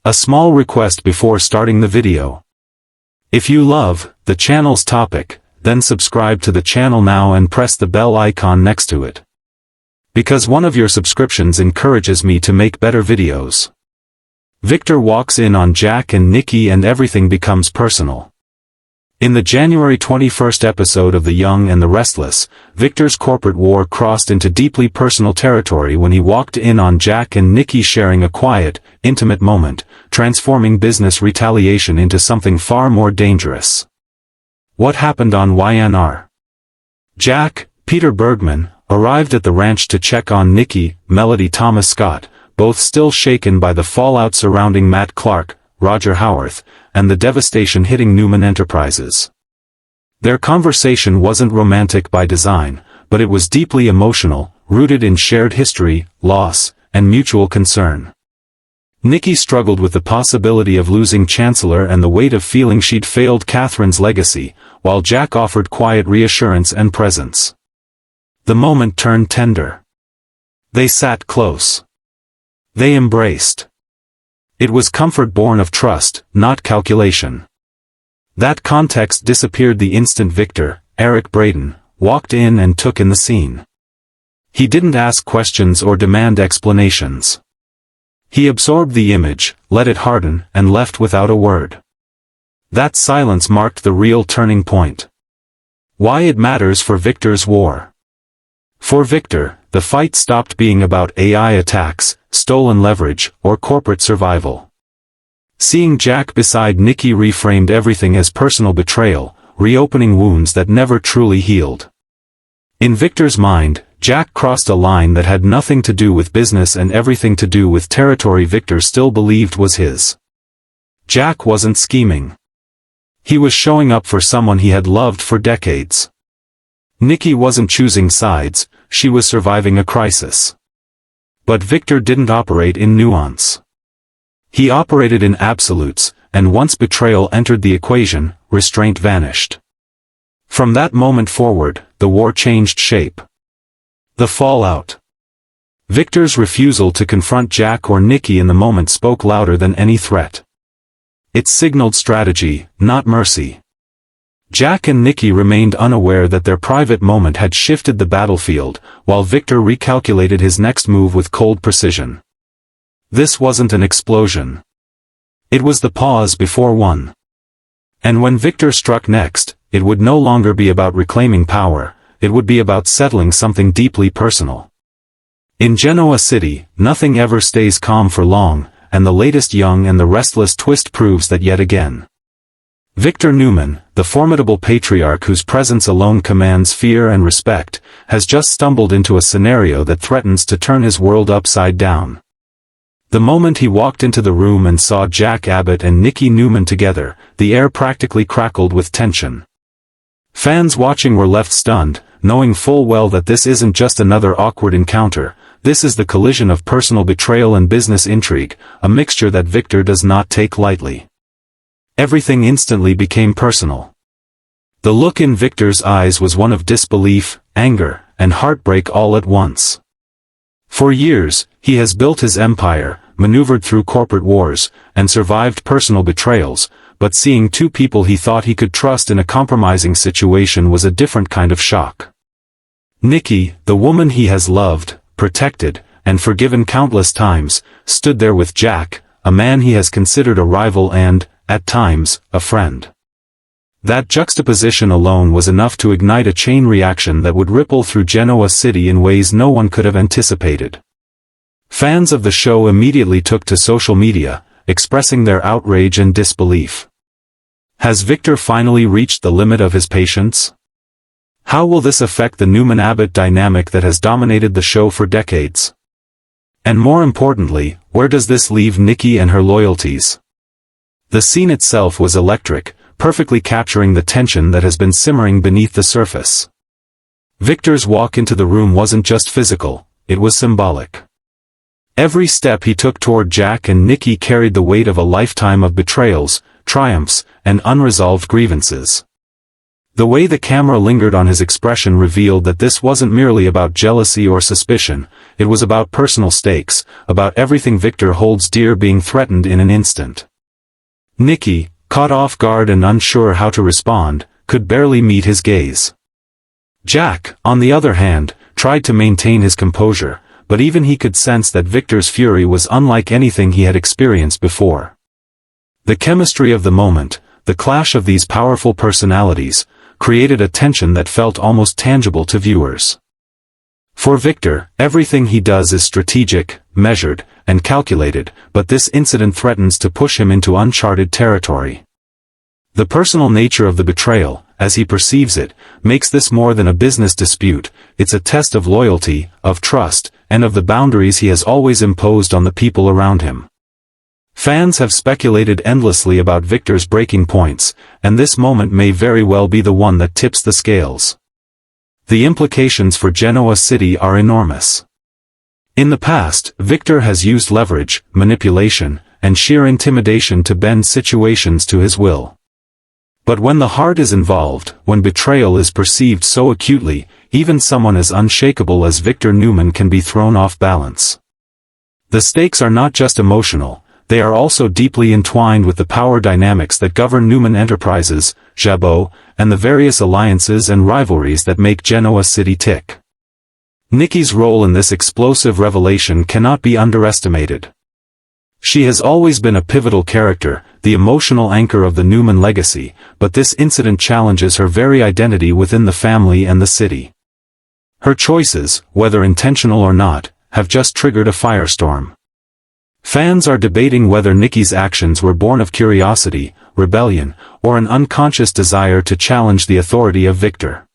A small request before starting the video. If you love the channel's topic, then subscribe to the channel now and press the bell icon next to it. Because one of your subscriptions encourages me to make better videos. Victor walks in on Jack and Nikki and everything becomes personal. In the January 21st episode of The Young and the Restless, Victor's corporate war crossed into deeply personal territory when he walked in on Jack and Nikki sharing a quiet, intimate moment, transforming business retaliation into something far more dangerous. What happened on YNR? Jack, Peter Bergman, arrived at the ranch to check on Nikki, Melody Thomas Scott, both still shaken by the fallout surrounding Matt Clark, Roger Howarth, and the devastation hitting Newman Enterprises. Their conversation wasn't romantic by design, but it was deeply emotional, rooted in shared history, loss, and mutual concern. Nikki struggled with the possibility of losing Chancellor and the weight of feeling she'd failed Katherine's legacy, while Jack offered quiet reassurance and presence. The moment turned tender. They sat close. They embraced. It was comfort born of trust, not calculation. That context disappeared the instant Victor, Eric Braden, walked in and took in the scene. He didn't ask questions or demand explanations. He absorbed the image, let it harden, and left without a word. That silence marked the real turning point. Why it matters for Victor's war. For Victor, the fight stopped being about AI attacks, stolen leverage, or corporate survival. Seeing Jack beside Nikki reframed everything as personal betrayal, reopening wounds that never truly healed. In Victor's mind, Jack crossed a line that had nothing to do with business and everything to do with territory Victor still believed was his. Jack wasn't scheming. He was showing up for someone he had loved for decades. Nikki wasn't choosing sides, she was surviving a crisis. But Victor didn't operate in nuance. He operated in absolutes, and once betrayal entered the equation, restraint vanished. From that moment forward, the war changed shape. The fallout. Victor's refusal to confront Jack or Nikki in the moment spoke louder than any threat. It signaled strategy, not mercy. Jack and Nikki remained unaware that their private moment had shifted the battlefield, while Victor recalculated his next move with cold precision. This wasn't an explosion. It was the pause before one. And when Victor struck next, it would no longer be about reclaiming power, it would be about settling something deeply personal. In Genoa City, nothing ever stays calm for long, and the latest Young and the Restless twist proves that yet again. Victor Newman, the formidable patriarch whose presence alone commands fear and respect, has just stumbled into a scenario that threatens to turn his world upside down. The moment he walked into the room and saw Jack Abbott and Nikki Newman together, the air practically crackled with tension. Fans watching were left stunned, knowing full well that this isn't just another awkward encounter, this is the collision of personal betrayal and business intrigue, a mixture that Victor does not take lightly. Everything instantly became personal. The look in Victor's eyes was one of disbelief, anger, and heartbreak all at once. For years, he has built his empire, maneuvered through corporate wars, and survived personal betrayals, but seeing two people he thought he could trust in a compromising situation was a different kind of shock. Nikki, the woman he has loved, protected, and forgiven countless times, stood there with Jack, a man he has considered a rival and, at times, a friend. That juxtaposition alone was enough to ignite a chain reaction that would ripple through Genoa City in ways no one could have anticipated. Fans of the show immediately took to social media, expressing their outrage and disbelief. Has Victor finally reached the limit of his patience? How will this affect the Newman-Abbott dynamic that has dominated the show for decades? And more importantly, where does this leave Nikki and her loyalties? The scene itself was electric, perfectly capturing the tension that has been simmering beneath the surface. Victor's walk into the room wasn't just physical, it was symbolic. Every step he took toward Jack and Nikki carried the weight of a lifetime of betrayals, triumphs, and unresolved grievances. The way the camera lingered on his expression revealed that this wasn't merely about jealousy or suspicion, it was about personal stakes, about everything Victor holds dear being threatened in an instant. Nikki, caught off guard and unsure how to respond, could barely meet his gaze. Jack, on the other hand, tried to maintain his composure, but even he could sense that Victor's fury was unlike anything he had experienced before. The chemistry of the moment, the clash of these powerful personalities, created a tension that felt almost tangible to viewers. For Victor, everything he does is strategic, measured, and calculated, but this incident threatens to push him into uncharted territory. The personal nature of the betrayal, as he perceives it, makes this more than a business dispute. It's a test of loyalty, of trust, and of the boundaries he has always imposed on the people around him. Fans have speculated endlessly about Victor's breaking points, and this moment may very well be the one that tips the scales. The implications for Genoa City are enormous. In the past, Victor has used leverage, manipulation, and sheer intimidation to bend situations to his will. But when the heart is involved, when betrayal is perceived so acutely, even someone as unshakable as Victor Newman can be thrown off balance. The stakes are not just emotional, they are also deeply entwined with the power dynamics that govern Newman Enterprises, Jabot, and the various alliances and rivalries that make Genoa City tick. Nikki's role in this explosive revelation cannot be underestimated. She has always been a pivotal character, the emotional anchor of the Newman legacy, but this incident challenges her very identity within the family and the city. Her choices, whether intentional or not, have just triggered a firestorm. Fans are debating whether Nikki's actions were born of curiosity, rebellion, or an unconscious desire to challenge the authority of Victor.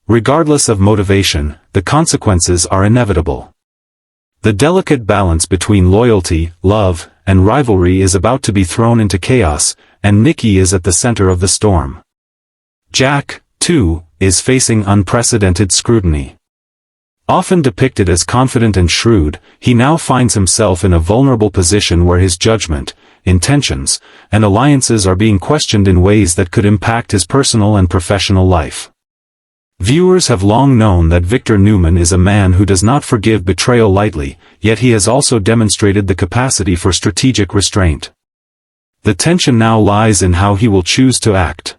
Regardless of motivation, the consequences are inevitable. The delicate balance between loyalty, love, and rivalry is about to be thrown into chaos, and Nikki is at the center of the storm. Jack, too, is facing unprecedented scrutiny. Often depicted as confident and shrewd, he now finds himself in a vulnerable position where his judgment, intentions, and alliances are being questioned in ways that could impact his personal and professional life. Viewers have long known that Victor Newman is a man who does not forgive betrayal lightly, yet he has also demonstrated the capacity for strategic restraint. The tension now lies in how he will choose to act.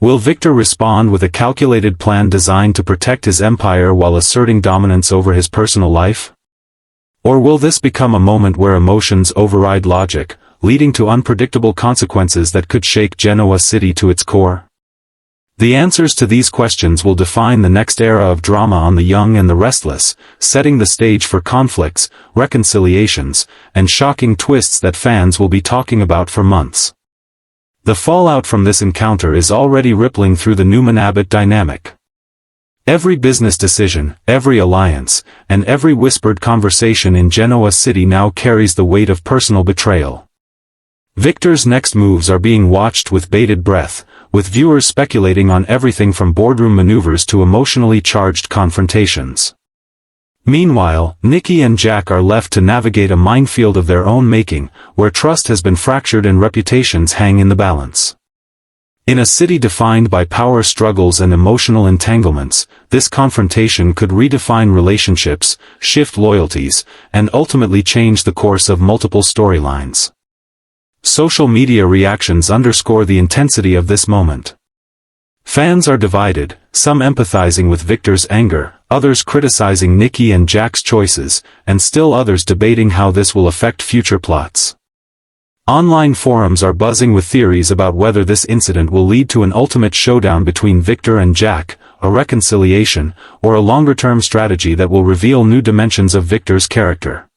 Will Victor respond with a calculated plan designed to protect his empire while asserting dominance over his personal life? Or will this become a moment where emotions override logic, leading to unpredictable consequences that could shake Genoa City to its core? The answers to these questions will define the next era of drama on The Young and the Restless, setting the stage for conflicts, reconciliations, and shocking twists that fans will be talking about for months. The fallout from this encounter is already rippling through the Newman-Abbott dynamic. Every business decision, every alliance, and every whispered conversation in Genoa City now carries the weight of personal betrayal. Victor's next moves are being watched with bated breath, with viewers speculating on everything from boardroom maneuvers to emotionally charged confrontations. Meanwhile, Nikki and Jack are left to navigate a minefield of their own making, where trust has been fractured and reputations hang in the balance. In a city defined by power struggles and emotional entanglements, this confrontation could redefine relationships, shift loyalties, and ultimately change the course of multiple storylines. Social media reactions underscore the intensity of this moment. Fans are divided, some empathizing with Victor's anger, others criticizing Nikki and Jack's choices, and still others debating how this will affect future plots. Online forums are buzzing with theories about whether this incident will lead to an ultimate showdown between Victor and Jack, a reconciliation, or a longer-term strategy that will reveal new dimensions of Victor's character.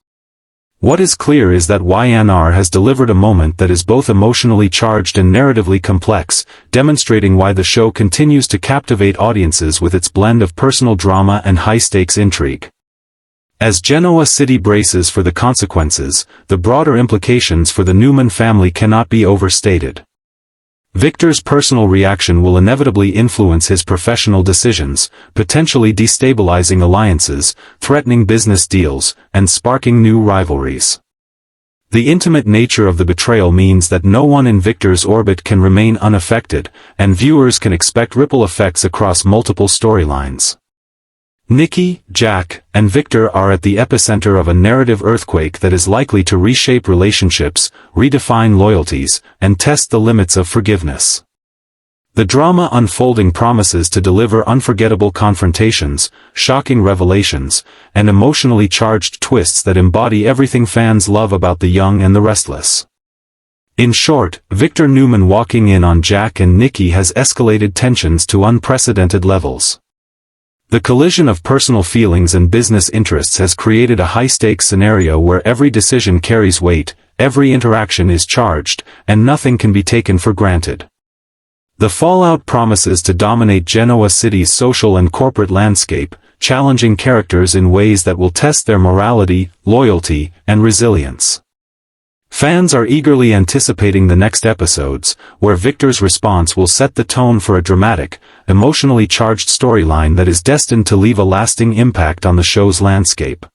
What is clear is that YNR has delivered a moment that is both emotionally charged and narratively complex, demonstrating why the show continues to captivate audiences with its blend of personal drama and high-stakes intrigue. As Genoa City braces for the consequences, the broader implications for the Newman family cannot be overstated. Victor's personal reaction will inevitably influence his professional decisions, potentially destabilizing alliances, threatening business deals, and sparking new rivalries. The intimate nature of the betrayal means that no one in Victor's orbit can remain unaffected, and viewers can expect ripple effects across multiple storylines. Nikki, Jack, and Victor are at the epicenter of a narrative earthquake that is likely to reshape relationships, redefine loyalties, and test the limits of forgiveness. The drama unfolding promises to deliver unforgettable confrontations, shocking revelations, and emotionally charged twists that embody everything fans love about the young and the restless. In short, Victor Newman walking in on Jack and Nikki has escalated tensions to unprecedented levels. The collision of personal feelings and business interests has created a high-stakes scenario where every decision carries weight, every interaction is charged, and nothing can be taken for granted. The fallout promises to dominate Genoa City's social and corporate landscape, challenging characters in ways that will test their morality, loyalty, and resilience. Fans are eagerly anticipating the next episodes, where Victor's response will set the tone for a dramatic, emotionally charged storyline that is destined to leave a lasting impact on the show's landscape.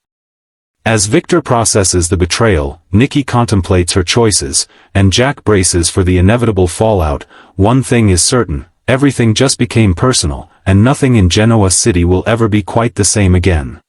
As Victor processes the betrayal, Nikki contemplates her choices, and Jack braces for the inevitable fallout. One thing is certain, everything just became personal, and nothing in Genoa City will ever be quite the same again.